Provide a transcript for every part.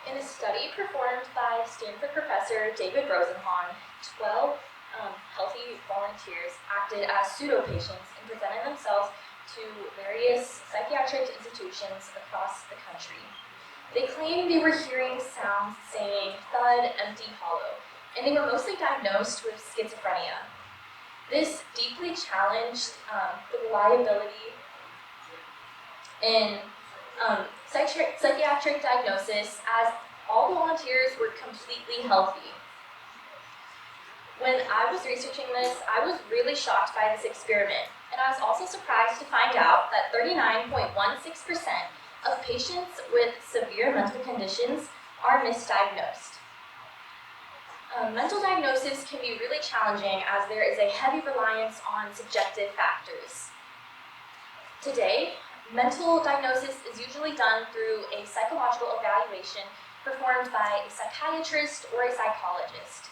In a study performed by Stanford professor David Rosenhan, 12 healthy volunteers acted as pseudo-patients and presented themselves to various psychiatric institutions across the country. They claimed they were hearing sounds saying thud, empty, hollow, and they were mostly diagnosed with schizophrenia. This deeply challenged the reliability in psychiatric diagnosis, as all the volunteers were completely healthy. When I was researching this, I was really shocked by this experiment, and I was also surprised to find out that 39.16% of patients with severe mental conditions are misdiagnosed. Mental diagnosis can be really challenging as there is a heavy reliance on subjective factors. Today, mental diagnosis is usually done through a psychological evaluation performed by a psychiatrist or a psychologist.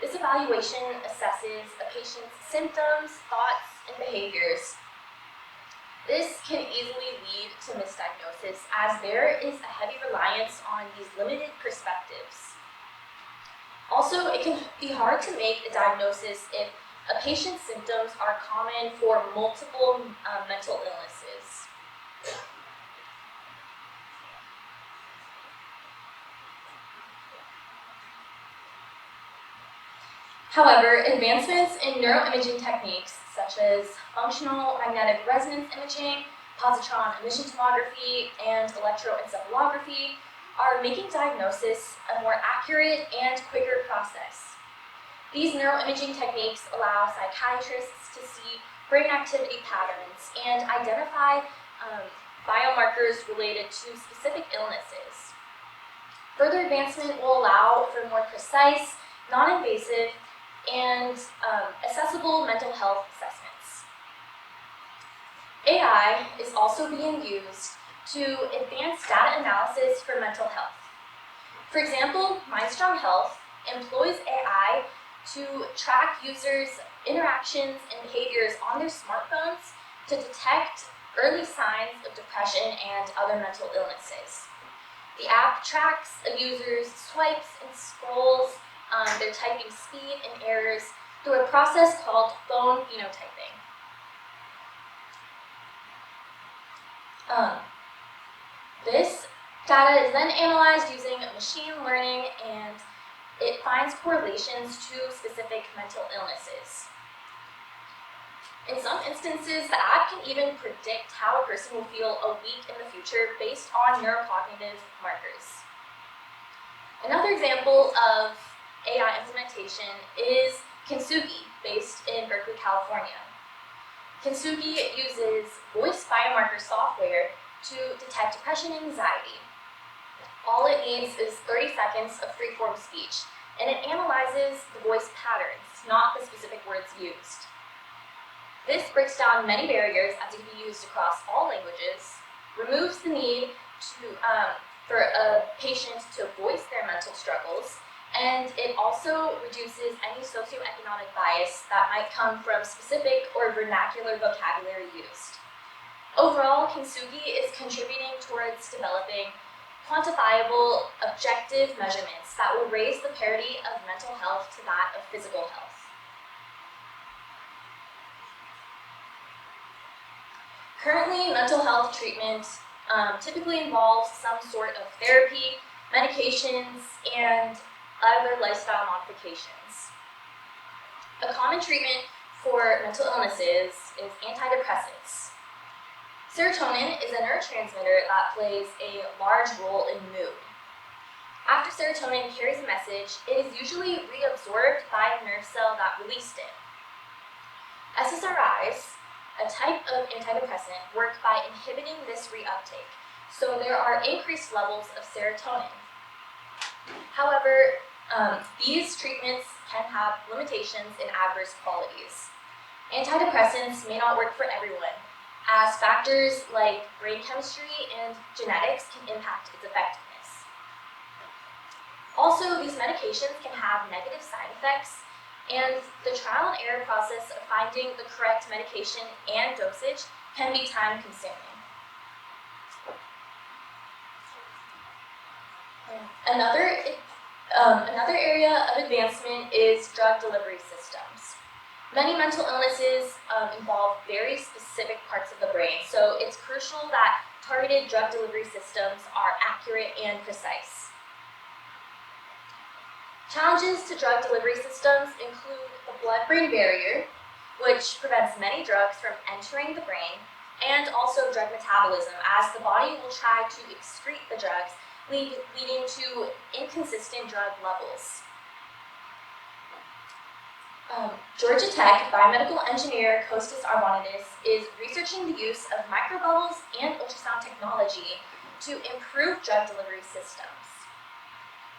This evaluation assesses a patient's symptoms, thoughts, and behaviors. This can easily lead to misdiagnosis as there is a heavy reliance on these limited perspectives. Also, it can be hard to make a diagnosis if a patient's symptoms are common for multiple mental illnesses. However, advancements in neuroimaging techniques such as functional magnetic resonance imaging, positron emission tomography, and electroencephalography are making diagnosis a more accurate and quicker process. These neuroimaging techniques allow psychiatrists to see brain activity patterns and identify biomarkers related to specific illnesses. Further advancement will allow for more precise, non-invasive, and accessible mental health assessments. AI is also being used to advance data analysis for mental health. For example, MindStrong Health employs AI to track users' interactions and behaviors on their smartphones to detect early signs of depression and other mental illnesses. The app tracks a user's swipes and scrolls, their typing speed and errors through a process called phone phenotyping. This data is then analyzed using machine learning, and it finds correlations to specific mental illnesses. In some instances, the app can even predict how a person will feel a week in the future based on neurocognitive markers. Another example of AI implementation is Kintsugi, based in Berkeley, California. Kintsugi uses voice biomarker software to detect depression and anxiety. All it needs is 30 seconds of free-form speech, and it analyzes the voice patterns, not the specific words used. This breaks down many barriers as it can be used across all languages, removes the need for a patient to voice their mental struggles, and it also reduces any socioeconomic bias that might come from specific or vernacular vocabulary used. Overall, Kintsugi is contributing towards developing quantifiable, objective measurements that will raise the parity of mental health to that of physical health. Currently, mental health treatment typically involves some sort of therapy, medications, and other lifestyle modifications. A common treatment for mental illnesses is antidepressants. Serotonin is a neurotransmitter that plays a large role in mood. After serotonin carries a message, it is usually reabsorbed by a nerve cell that released it. SSRIs, a type of antidepressant, work by inhibiting this reuptake, so there are increased levels of serotonin. However, these treatments can have limitations and adverse qualities. Antidepressants may not work for everyone, as factors like brain chemistry and genetics can impact its effectiveness. Also, these medications can have negative side effects, and the trial and error process of finding the correct medication and dosage can be time-consuming. Another area of advancement is drug delivery systems. Many mental illnesses involve very specific parts of the brain, so it's crucial that targeted drug delivery systems are accurate and precise. Challenges to drug delivery systems include the blood-brain barrier, which prevents many drugs from entering the brain, and also drug metabolism, as the body will try to excrete the drugs, leading to inconsistent drug levels. Georgia Tech biomedical engineer Kostas Arvanitis is researching the use of microbubbles and ultrasound technology to improve drug delivery systems.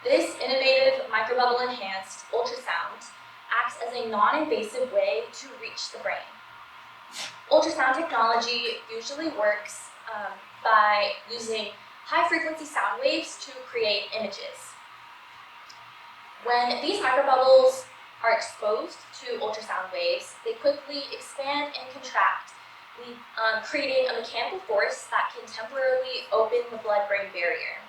This innovative microbubble-enhanced ultrasound acts as a non-invasive way to reach the brain. Ultrasound technology usually works by using high-frequency sound waves to create images. When these microbubbles are exposed to ultrasound waves, they quickly expand and contract, creating a mechanical force that can temporarily open the blood-brain barrier.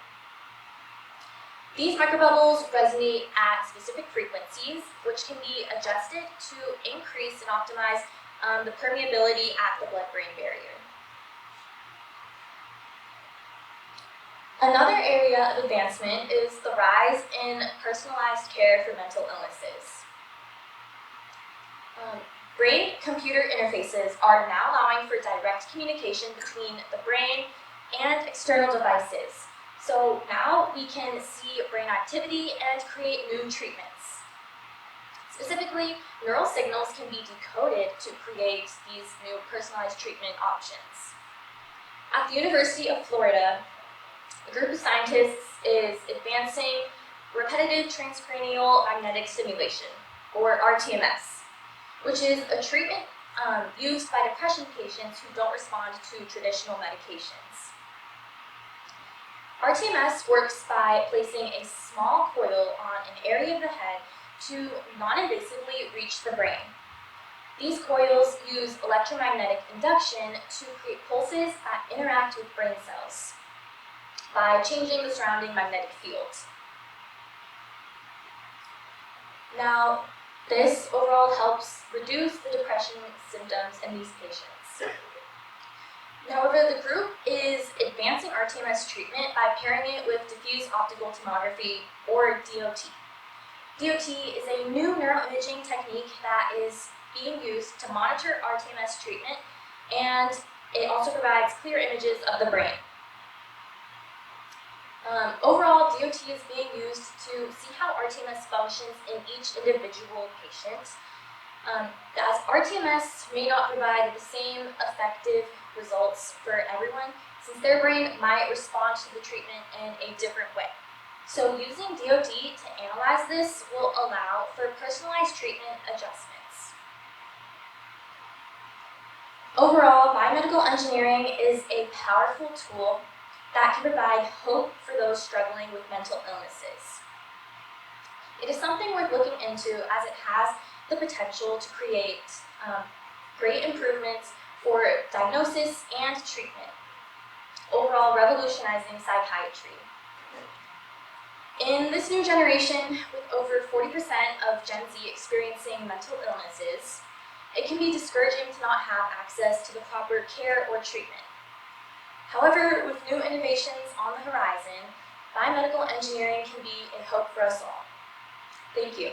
These microbubbles resonate at specific frequencies, which can be adjusted to increase and optimize the permeability at the blood-brain barrier. Another area of advancement is the rise in personalized care for mental illnesses. Brain-computer interfaces are now allowing for direct communication between the brain and external devices. So now we can see brain activity and create new treatments. Specifically, neural signals can be decoded to create these new personalized treatment options. At the University of Florida, a group of scientists is advancing repetitive transcranial magnetic stimulation, or RTMS, which is a treatment used by depression patients who don't respond to traditional medications. RTMS works by placing a small coil on an area of the head to non-invasively reach the brain. These coils use electromagnetic induction to create pulses that interact with brain cells by changing the surrounding magnetic field. Now, this overall helps reduce the depression symptoms in these patients. However, the group is advancing RTMS treatment by pairing it with diffuse optical tomography, or DOT. DOT is a new neuroimaging technique that is being used to monitor RTMS treatment, and it also provides clear images of the brain. Overall, DOT is being used to see how RTMS functions in each individual patient, as RTMS may not provide the same effective results for everyone, since their brain might respond to the treatment in a different way. So using DOT to analyze this will allow for personalized treatment adjustments. Overall, biomedical engineering is a powerful tool that can provide hope for those struggling with mental illnesses. It is something worth looking into, as it has the potential to create great improvements for diagnosis and treatment, overall revolutionizing psychiatry. In this new generation, with over 40% of Gen Z experiencing mental illnesses, it can be discouraging to not have access to the proper care or treatment. However, with new innovations on the horizon, biomedical engineering can be a hope for us all. Thank you.